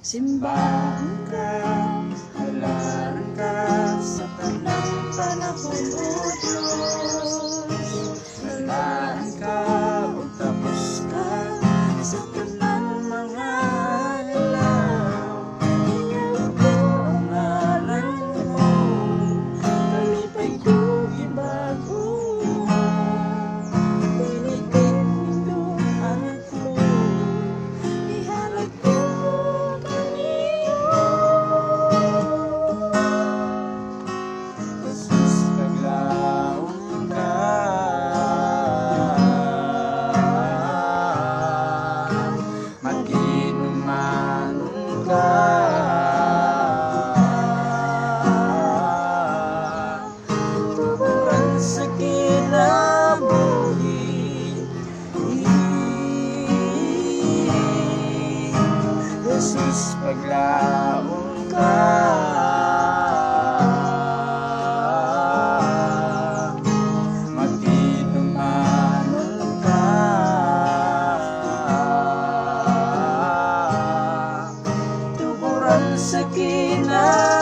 Simbahan ka, halaran ka sa kanang panahon, O Diyos. Halaran ka, o tapos ka sa kanang mga alaw. Hingaw ko ang ngalan mo, kalipay ko ibago. Pinitin ito anak mo, iharap ko kaniyo. Jesus, paglaong ka, maginuman ka. Tuburan sa kinabuhi, Jesus, paglaong ka, maginuman ka. Tuburan sa kinabuhi,